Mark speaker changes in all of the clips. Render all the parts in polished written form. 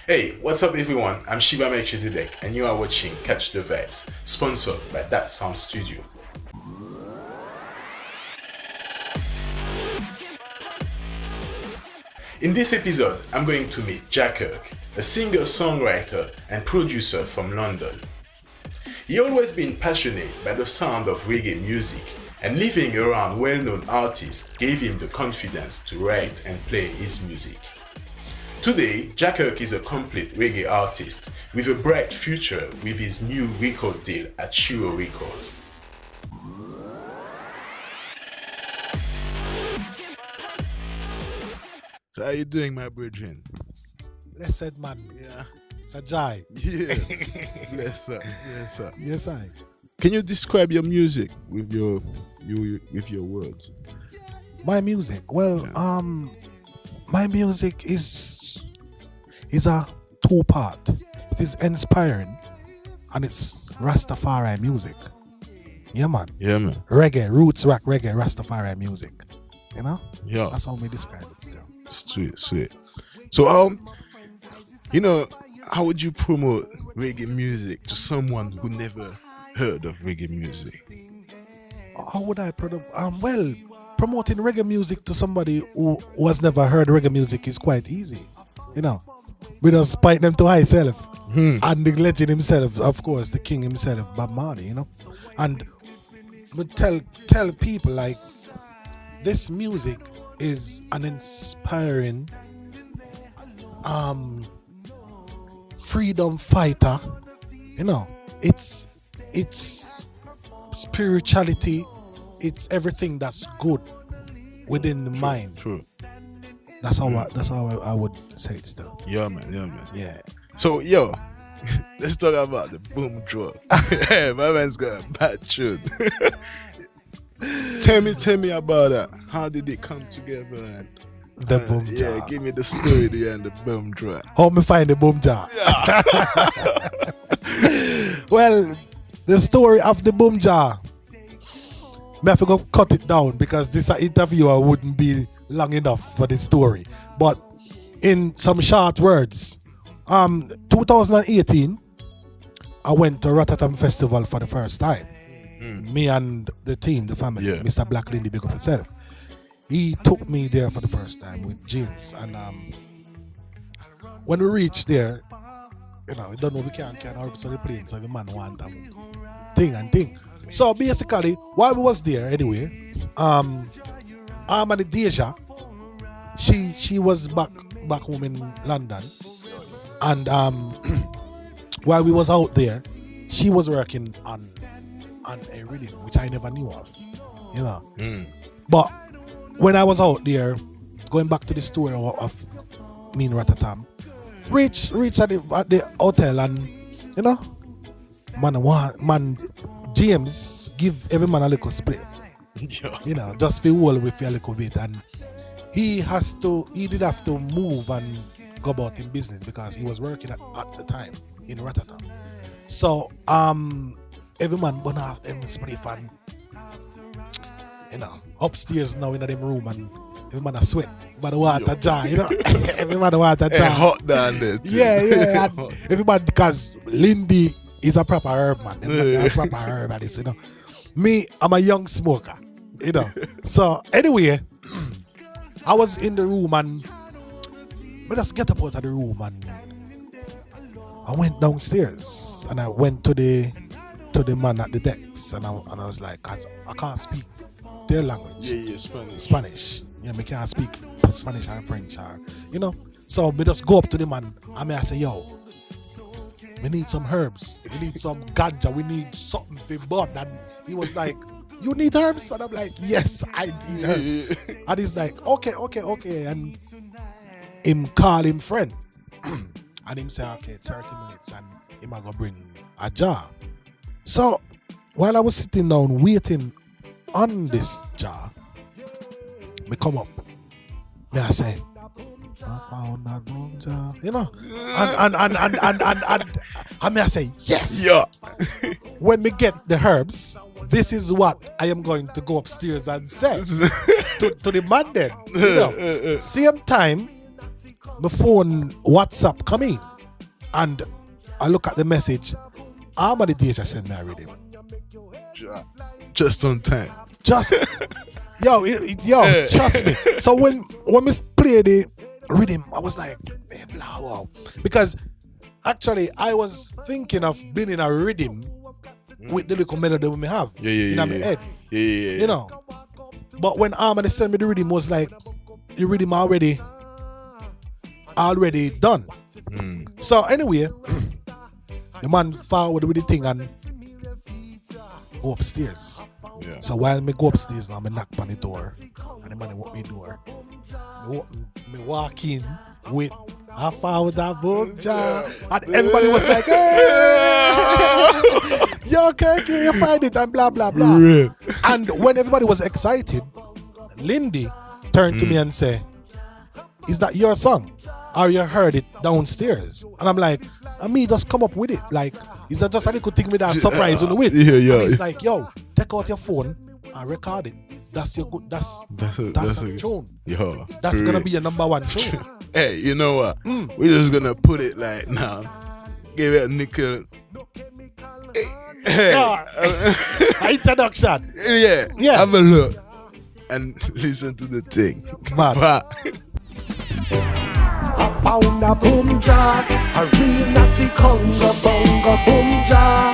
Speaker 1: Hey, what's up everyone? I'm Shiva Melchizedek and you are watching Catch the Vibes, sponsored by That Sound Studio. In this episode, I'm going to meet Jah Kirk, a singer-songwriter and producer from London. He always been passionate by the sound of reggae music, and living around well-known artists gave him the confidence to write and play his music. Today, Jah Kirk is a complete reggae artist with a bright future with his new record deal at Shero Records. So how you doing, my brethren?
Speaker 2: Blessed man.
Speaker 1: Yeah.
Speaker 2: It's a joy.
Speaker 1: Yeah. Bless up. Bless up.
Speaker 2: Yes, I.
Speaker 1: Can you describe your music with your words?
Speaker 2: My music. Well,
Speaker 1: Yeah.
Speaker 2: my music is a two-part. It is inspiring and it's Rastafari music. Yeah, man.
Speaker 1: Yeah, man.
Speaker 2: Reggae, roots rock reggae, Rastafari music. You know?
Speaker 1: Yeah.
Speaker 2: That's how we describe it still.
Speaker 1: Sweet, sweet. So, how would you promote reggae music to someone who never heard of reggae music?
Speaker 2: How would I promote? Well, promoting reggae music to somebody who has never heard reggae music is quite easy. You know, we just point them to himself and the legend himself, of course, the king himself, Bob Marley. You know, and we tell people like this music is an inspiring freedom fighter. You know, it's spirituality, it's everything that's good within the mind.
Speaker 1: True.
Speaker 2: That's how I would say it still.
Speaker 1: Yeah, man. Yeah, man.
Speaker 2: Yeah.
Speaker 1: So, let's talk about the boom drop. My man's got a bad tune. Tell me about that. How did it come together? And,
Speaker 2: The boom
Speaker 1: yeah,
Speaker 2: jar.
Speaker 1: give me the story behind the boom drop.
Speaker 2: How me find the boom jar? Well, the story of the boom jar, me have to go cut it down because this interviewer wouldn't be long enough for the story. But in some short words, 2018, I went to Rotterdam Festival for the first time. Me and the team, the family,
Speaker 1: Yeah.
Speaker 2: Mr. Black Lindy, big up himself. He took me there for the first time with jeans, and when we reached there, we don't know we can't help so the plane, so the man want thing. So basically, while we was there anyway, and Deja, she was back home in London, and while we was out there, she was working on a rhythm which I never knew of, But when I was out there, going back to the story of me in Rotterdam, reach at the hotel, and man James give every man a little split,
Speaker 1: Yeah.
Speaker 2: just feel all with a little bit, and he did have to move and go about in business because he was working at the time in Rotterdam. So every man burn off them spliff, and upstairs now in them room, and every man a sweat by the water jar, every man a water jar.
Speaker 1: Hot down there too.
Speaker 2: Yeah. And everybody, because Lindy is a proper herb man. A proper herb at this, Me, I'm a young smoker, So anyway, I was in the room, and I just get up out of the room, and I went downstairs, and I went to the man at the decks, and I was like, 'cause I can't speak their language.
Speaker 1: Yeah, Spanish.
Speaker 2: Spanish. Yeah, me can't speak Spanish and French, So me just go up to the man, and I say, yo, we need some herbs, we need some ganja, we need something for bud. And he was like, you need herbs? And I'm like, yes, I need herbs. And he's like, okay. And him call him friend. And him say, okay, 30 minutes, and him I go bring a jar. So while I was sitting down waiting on this jar, me come up. Me I say, I found that boom jar. And me I say, yes.
Speaker 1: Yeah.
Speaker 2: When me get the herbs, this is what I am going to go upstairs and say to the man then. Same time, my phone WhatsApp come in. And I look at the message. I'm the DJ send me a rhythm.
Speaker 1: Just on time.
Speaker 2: Just trust me. So when we play the rhythm, I was like, man, wow. Because actually I was thinking of being in a rhythm with the little melody we have in my head. You know. But when Armani sent me the rhythm, was like the rhythm already done. So anyway, the man forward with the thing and go upstairs.
Speaker 1: Yeah.
Speaker 2: So while me go upstairs now, me knock on the door and the man walk me door. Me walk in with I found that boom Jah, and everybody was like, hey, yo Kirk, you find it and blah blah blah.
Speaker 1: Real.
Speaker 2: And when everybody was excited, Lindy turned to me and said, is that your song? Or you heard it downstairs? And I'm like, and me just come up with it. Like, is that just a little thing with that surprise on the way?
Speaker 1: Yeah.
Speaker 2: And it's like, yo, take out your phone and record it. That's your good. That's a tune.
Speaker 1: Yo,
Speaker 2: that's gonna be your number one tune.
Speaker 1: Hey, you know what? We're just gonna put it like now. Give it a nickel. Hey.
Speaker 2: Introduction.
Speaker 1: Yeah. Have a look and listen to the thing.
Speaker 2: Man.
Speaker 3: I found a boom Jah, a real natty conga bonga boom Jah.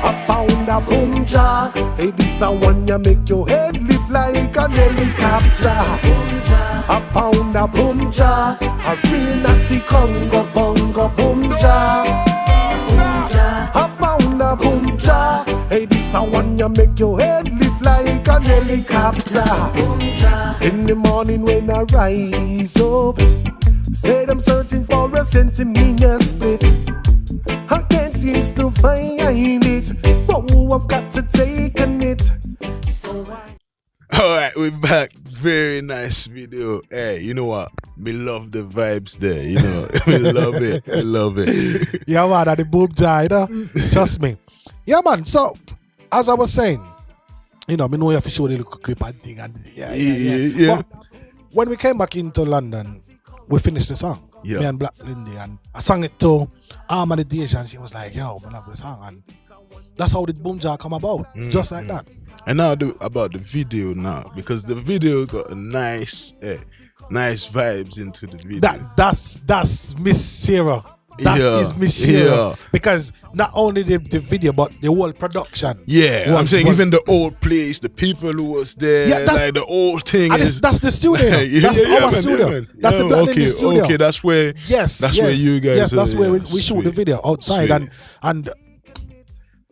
Speaker 3: I found a boom Jah, hey this a one ya make your head lift like an helicopter. I found a boom Jah, a real natty conga bonga boom Jah. I found a boom Jah, hey this a one ya make your head lift like an helicopter. In the morning when I rise up, said I'm searching for a sense of meaning split. I can't seem to find it. Oh, I've got to take on it.
Speaker 1: Alright, we're back. Very nice video. Hey, you know what? Me love the vibes there, you know. We love it. We love it.
Speaker 2: Yeah, man, at the boom Jah, you know? Trust me. Yeah, man. So, as I was saying, you know, me know you have to show the little clip and thing and yeah. But when we came back into London, we finished the song.
Speaker 1: Yeah.
Speaker 2: Me and Black Lindy, and I sang it to Armani Deja, and she was like, yo, I love the song. And that's how the boom Jah come about. Just like that.
Speaker 1: And now about the video now, because the video got a nice vibes into the video.
Speaker 2: That's Miss Shero. That is Miss Shero. Because not only the video, but the whole production.
Speaker 1: Yeah, I'm saying even the old place, the people who was there, like the old thing is.
Speaker 2: That's the studio. That's our studio. That's the Black Lindy studio.
Speaker 1: Okay, that's where.
Speaker 2: Yes,
Speaker 1: that's where you guys.
Speaker 2: Yes, that's where we shoot the video outside. And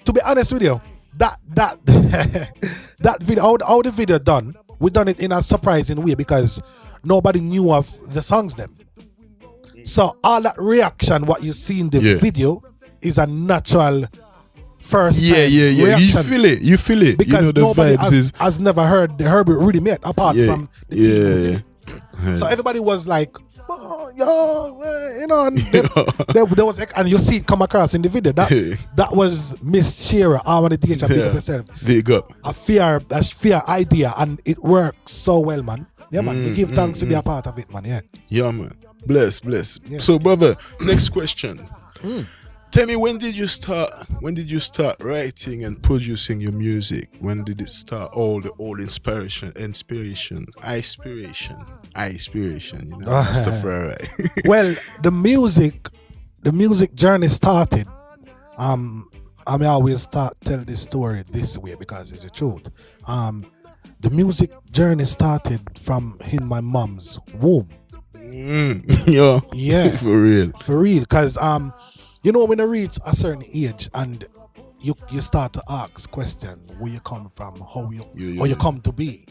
Speaker 2: to be honest with you, that video, how the video done, we done it in a surprising way because nobody knew of the songs them. So all that reaction, what you see in the video, is a natural first time reaction.
Speaker 1: You feel it.
Speaker 2: Because
Speaker 1: you know,
Speaker 2: nobody
Speaker 1: the
Speaker 2: has never heard the Herbert really yet, apart from the
Speaker 1: yeah.
Speaker 2: So everybody was like, oh, yo, you know, and there was, and you see it come across in the video. That was Miss Shero. I want to teach big up yourself.
Speaker 1: Big up.
Speaker 2: A fair idea, and it works so well, man. Yeah, man. We give thanks to be a part of it, man.
Speaker 1: Yeah, man. Bless.
Speaker 2: Yes.
Speaker 1: So, brother, next question. Tell me, when did you start writing and producing your music? When did it start? All inspiration, you know, stuff, right?
Speaker 2: Well, the music journey started. I mean, I always tell this story this way because it's the truth. The music journey started from in my mom's womb.
Speaker 1: Yeah. For real. Because
Speaker 2: you know, when you reach a certain age and you start to ask questions, where you come from, how you come to be.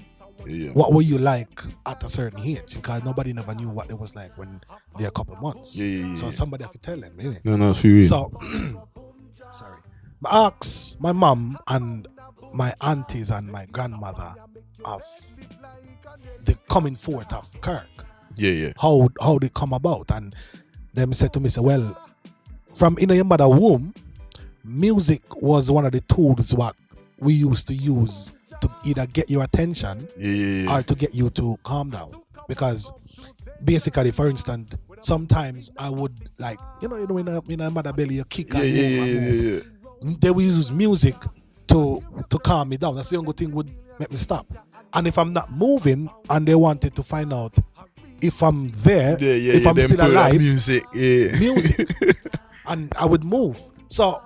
Speaker 2: What were you like at a certain age? Because nobody never knew what it was like when they're a couple of months. So somebody have to tell them, really.
Speaker 1: No, for real.
Speaker 2: So, sorry. I asked my mom and my aunties and my grandmother of the coming forth of Kirk. How they come about. And them said to me, well, from in your mother womb, music was one of the tools what we used to use to either get your attention or to get you to calm down. Because basically, for instance, sometimes I would like, in a mother belly, you kick and
Speaker 1: Yeah.
Speaker 2: they will use music to calm me down. That's the only thing would make me stop. And if I'm not moving and they wanted to find out if I'm there, if I'm still alive,
Speaker 1: music,
Speaker 2: and I would move. So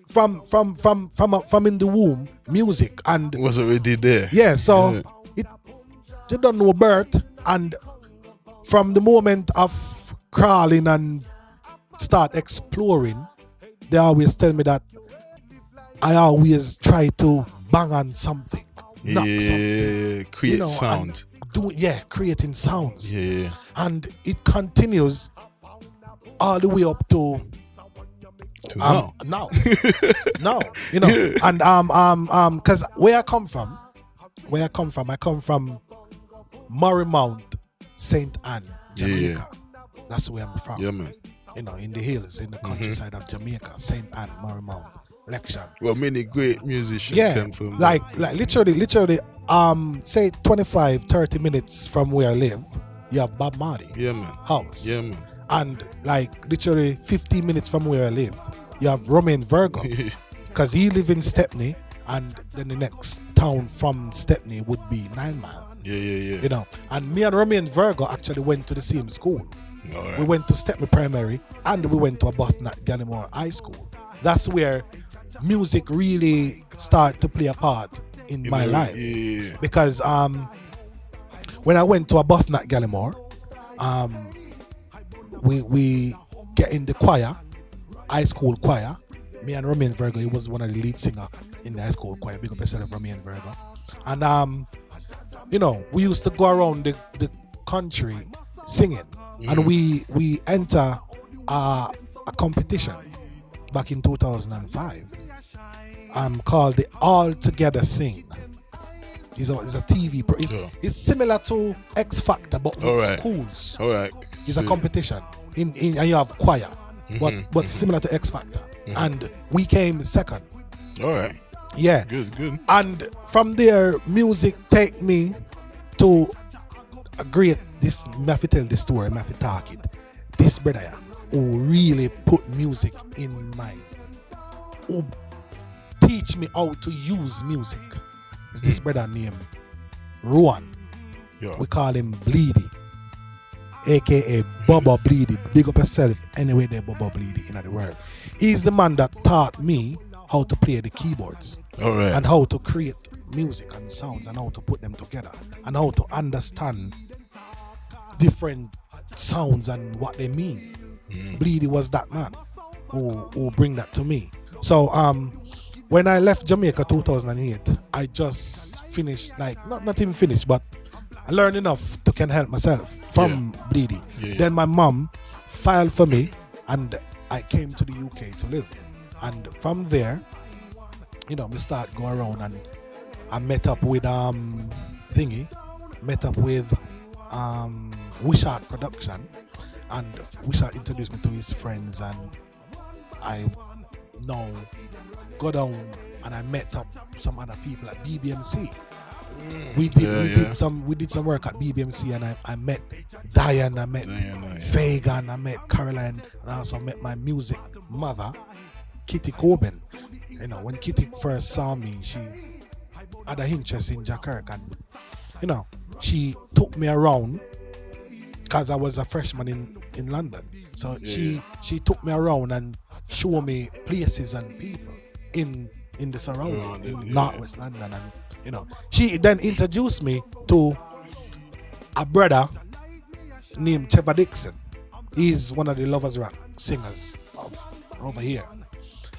Speaker 2: from in the womb, music and
Speaker 1: was already there.
Speaker 2: yeah. So you don't know birth, and from the moment of crawling and start exploring, they always tell me that I always try to bang on something, knock something,
Speaker 1: create sound.
Speaker 2: Creating sounds.
Speaker 1: Yeah.
Speaker 2: And it continues all the way up to now. Now, and because where I come from, I come from Marymount, St. Anne, Jamaica. That's where I'm from.
Speaker 1: Yeah, man.
Speaker 2: In the hills, in the countryside of Jamaica, St. Anne, Marymount, Lection.
Speaker 1: Well, many great musicians come from
Speaker 2: like literally, say 25, 30 minutes from where I live, you have Bob Marley.
Speaker 1: Yeah, man.
Speaker 2: House.
Speaker 1: Yeah, man.
Speaker 2: And like literally 15 minutes from where I live, you have Romain Virgo. Because he lives in Stepney, and then the next town from Stepney would be 9 Mile.
Speaker 1: Yeah.
Speaker 2: And me and Romain Virgo actually went to the same school.
Speaker 1: All right.
Speaker 2: We went to Stepney Primary and we went to a Bothnat Gallimore High School. That's where music really started to play a part in my life.
Speaker 1: Yeah.
Speaker 2: Because when I went to a Bothnat Gallimore, we get in the choir, high school choir. Me and Romain Virgo, he was one of the lead singer in the high school choir. Big up yourself, Romain Virgo. And we used to go around the country singing, and we enter a competition back in 2005. Called the All Together Sing. It's a TV. It's similar to X Factor, but with schools.
Speaker 1: All right.
Speaker 2: It's a competition and you have choir, but similar to X Factor. And we came second.
Speaker 1: All right.
Speaker 2: Yeah.
Speaker 1: Good.
Speaker 2: And from there, music take me to a great. This me have to tell this story. Me have to talk it. This brother who really put music in mind, who teach me how to use music, is this brother named Rowan.
Speaker 1: Yeah.
Speaker 2: We call him Bleedy, aka Bubba Bleedy. Big up yourself anyway there, Bubba Bleedy in the world. He's the man that taught me how to play the keyboards.
Speaker 1: All right.
Speaker 2: And how to create music and sounds and how to put them together and how to understand different sounds and what they mean. Bleedy was that man who bring that to me. So when I left Jamaica 2008, I just finished, like not even finished, but I learned enough to can help myself from Bleedy. Then my mom filed for me and I came to the UK to live. And from there, we start going around, and I met up with Wishart Production, and Wishart introduced me to his friends, and I now go down and I met up some other people at BBMC. We did some work at BBMC, and I met Diane, I met Fagan, I met Caroline, and I also met my music mother, Kitty Coben. When Kitty first saw me, she had an interest in Jah Kirk, and she took me around because I was a freshman in London. So she took me around and showed me places and people in the surrounding in Northwest London, and she then introduced me to a brother named Trevor Dixon. He's one of the Lovers Rock singers of over here.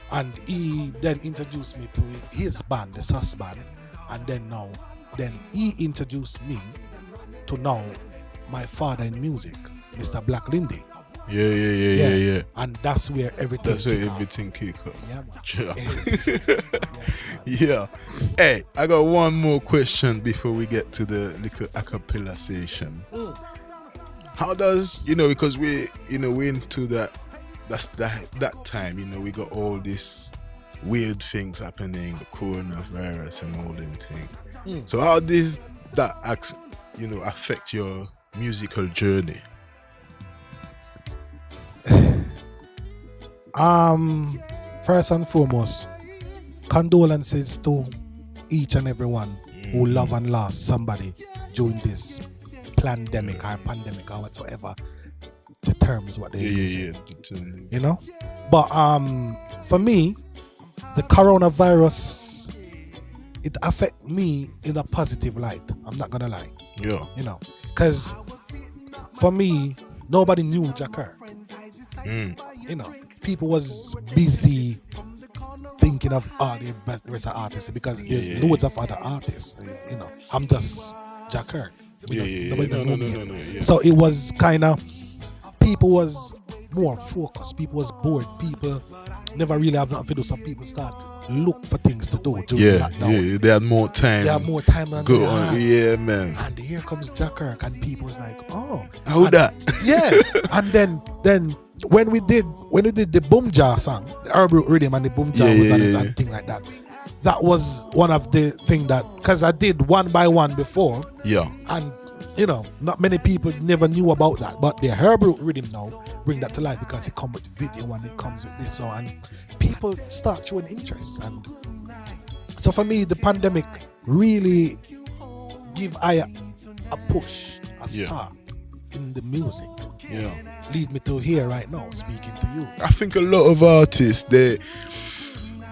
Speaker 2: And he then introduced me to his band, the Sus Band, and then he introduced me to my father in music, Mr. Black Lindy.
Speaker 1: Yeah.
Speaker 2: And that's where everything
Speaker 1: kick off.
Speaker 2: Yeah, man.
Speaker 1: Sure.
Speaker 2: Yes,
Speaker 1: Yeah. Hey, I got one more question before we get to the little acapella session. How does because we're into that time, we got all these weird things happening, the coronavirus and all them things. So how does that affect your musical journey?
Speaker 2: First and foremost, condolences to each and everyone who love and lost somebody during this pandemic or whatsoever the terms what they use. You know? But for me, the coronavirus, it affect me in a positive light. I'm not gonna lie.
Speaker 1: Yeah.
Speaker 2: You know, because for me, nobody knew Jah Kirk. You know, people was busy thinking of all the rest of artists because there's loads of other artists. You know, I'm just Jah Kirk.
Speaker 1: No.
Speaker 2: So it was kind of, people was more focused. People was bored. People never really have nothing to do. Some people start look for things to do.
Speaker 1: They had more time.
Speaker 2: They have more time than
Speaker 1: go
Speaker 2: they
Speaker 1: on.
Speaker 2: had.
Speaker 1: Yeah, man.
Speaker 2: And here comes Jah Kirk, and people was like, oh,
Speaker 1: How that?
Speaker 2: yeah. And then when we did the Boom Jah song, the herbal rhythm and the Boom Jah was on it and thing like that. That was one of the things that, because I did One by One before.
Speaker 1: Yeah.
Speaker 2: And you know, not many people never knew about that, but the herbal rhythm now bring that to life because it comes with video and it comes with this, so and people start showing interest. And so for me, the pandemic really give I a push, a start in the music.
Speaker 1: Yeah.
Speaker 2: Lead me to here right now, speaking to you.
Speaker 1: I think a lot of artists, they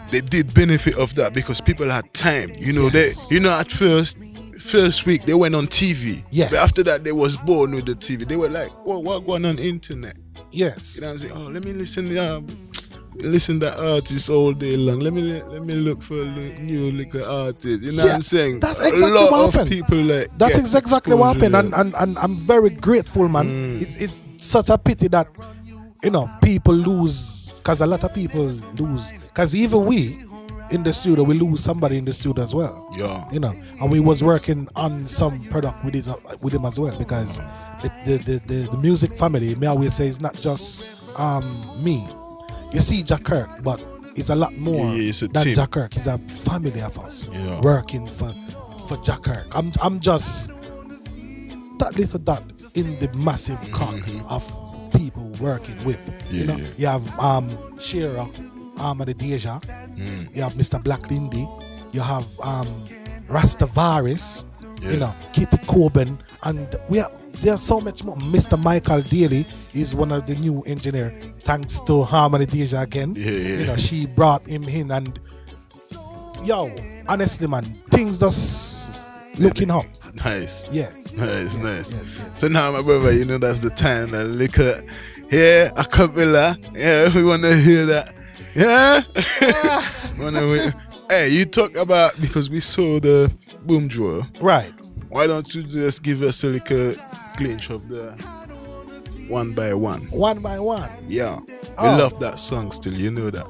Speaker 1: did benefit of that because people had time. You know, at first week they went on TV.
Speaker 2: Yes.
Speaker 1: But after that they was born with the TV. They were like, what going on internet?
Speaker 2: Yes.
Speaker 1: You know what I'm saying? Oh, let me listen to artists all day long. Let me look for a new little artist. You know what I'm saying?
Speaker 2: That's exactly
Speaker 1: a lot
Speaker 2: what
Speaker 1: of
Speaker 2: happened.
Speaker 1: people like
Speaker 2: that's exactly what happened,
Speaker 1: exposure.
Speaker 2: and I'm very grateful, man. It's such a pity that, you know, people lose, because a lot of people lose, because even we in the studio, we lose somebody in the studio as well.
Speaker 1: Yeah.
Speaker 2: You know, and we was working on some product with him as well, because the music family, me always say, it's not just me. You see Jah Kirk, but it's a lot more
Speaker 1: it's a
Speaker 2: than
Speaker 1: team.
Speaker 2: Jah Kirk. It's a family of us working for Jah Kirk. I'm just that little dot in the massive cock of people working with. You know, you have Shero, and the Deja. You have Mr. Black Lindy. You have Rastavaris. You know, Kitty Coben, and there's so much more. Mr. Michael Daly is one of the new engineer, thanks to Harmony Deja again. You know, she brought him in, and honestly, man, things just looking up.
Speaker 1: Nice.
Speaker 2: Yes.
Speaker 1: Nice. So now, my brother, you know that's the time that liquor. Yeah, a cappella. Yeah, we wanna hear that. Yeah. Hey, you talk about, because we saw the boom drawer.
Speaker 2: Right.
Speaker 1: Why don't you just give us a little glimpse of the One by One?
Speaker 2: One by One.
Speaker 1: Yeah. We love that song still, you know that.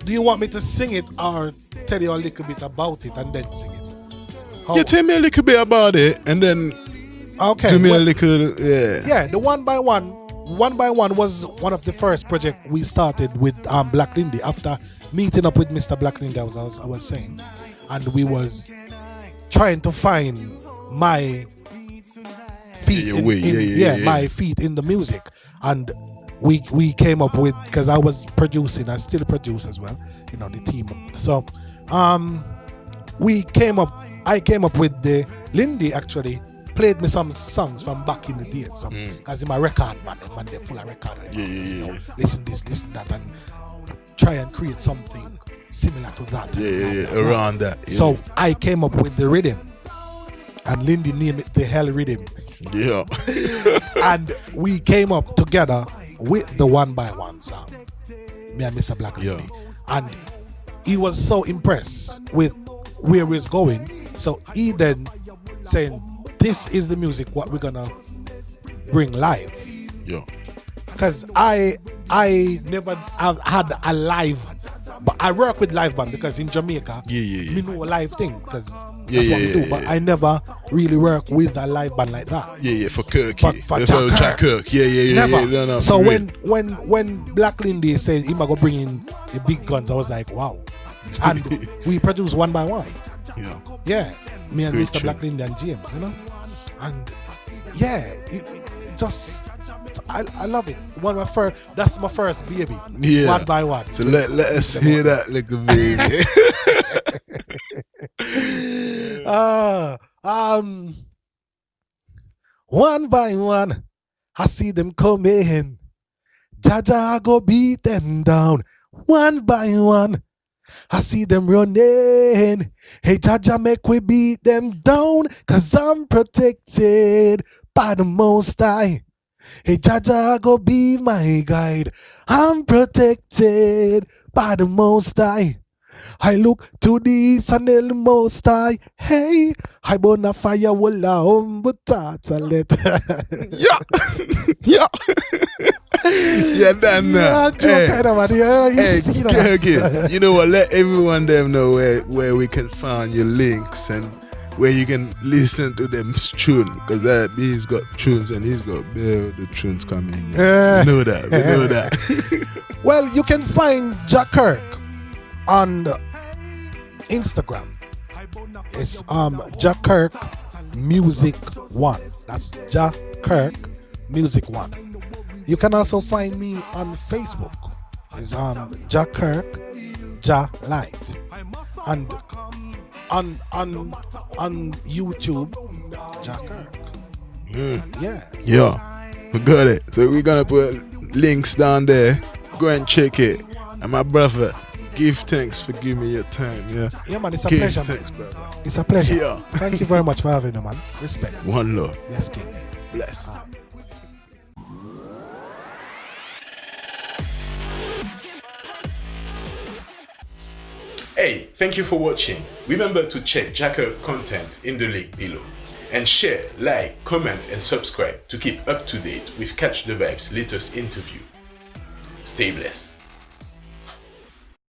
Speaker 2: Do you want me to sing it or tell you a little bit about it and then sing it?
Speaker 1: Yeah, tell me a little bit about it and then do me a little,
Speaker 2: Yeah, the One by One was one of the first project we started with Black Lindy after meeting up with Mr. Black Lindy, I was saying. And we was trying to find my feet my feet in the music. And we came up with, because I was producing, I still produce as well, you know, the team. So I came up with the Lindy actually played me some songs from back in the days, because in my record, man, they're full of record. Listen this, listen that, and try and create something similar to that.
Speaker 1: Around that. Yeah.
Speaker 2: So I came up with the rhythm, and Lindy named it the Hell Rhythm.
Speaker 1: Yeah.
Speaker 2: And we came up together with the One by One song, me and Mr. Black Lindy. And he was so impressed with where we're going. So he then saying, this is the music what we're gonna bring live.
Speaker 1: Yeah.
Speaker 2: Because I never have had a live, but I work with live band because in Jamaica, me know a live thing because that's what we do. But I never really work with a live band like that.
Speaker 1: For Kirk.
Speaker 2: For Jah Kirk. Never.
Speaker 1: No,
Speaker 2: so when Black Lindy said he might go bring in the big guns, I was like, wow. And we produced One by One. Yeah. Me and Mr. Black Lindy and James, you know. And it just I love it. That's my first baby.
Speaker 4: Yeah.
Speaker 2: One by one.
Speaker 4: So let us hear that little baby.
Speaker 2: One by one, I see them coming. Jah go beat them down. One by one, I see them running. Hey, Jah make we beat them down. Cause I'm protected by the Most High. Hey, Jah go be my guide. I'm protected by the Most High. I look to the east and the Most High. Hey, I burn a fire walla let.
Speaker 4: Yeah. Yeah, done now. Hey, Kirky, you know what? Let everyone them know where we can find your links and where you can listen to them tune, because he's got tunes and he's got the tunes coming. Yeah. We know that.
Speaker 2: Well, you can find Jah Kirk on Instagram. It's Jah Kirk Music 1. That's Jah Kirk Music 1. You can also find me on Facebook. It's Jah Kirk, Jah Light. And on YouTube, Jah Kirk.
Speaker 4: Yeah, we got it. So we're gonna put links down there. Go and check it. And my brother, give thanks for giving me your time.
Speaker 2: Yeah, man, it's a pleasure.
Speaker 4: Thanks, brother.
Speaker 2: It's a pleasure.
Speaker 4: Yeah.
Speaker 2: Thank you very much for having me, man. Respect.
Speaker 4: One love.
Speaker 2: Yes, King.
Speaker 4: Bless.
Speaker 1: Hey, thank you for watching. Remember to check Jah Kirk content in the link below. And share, like, comment and subscribe to keep up to date with Catch the Vibe's latest interview. Stay blessed.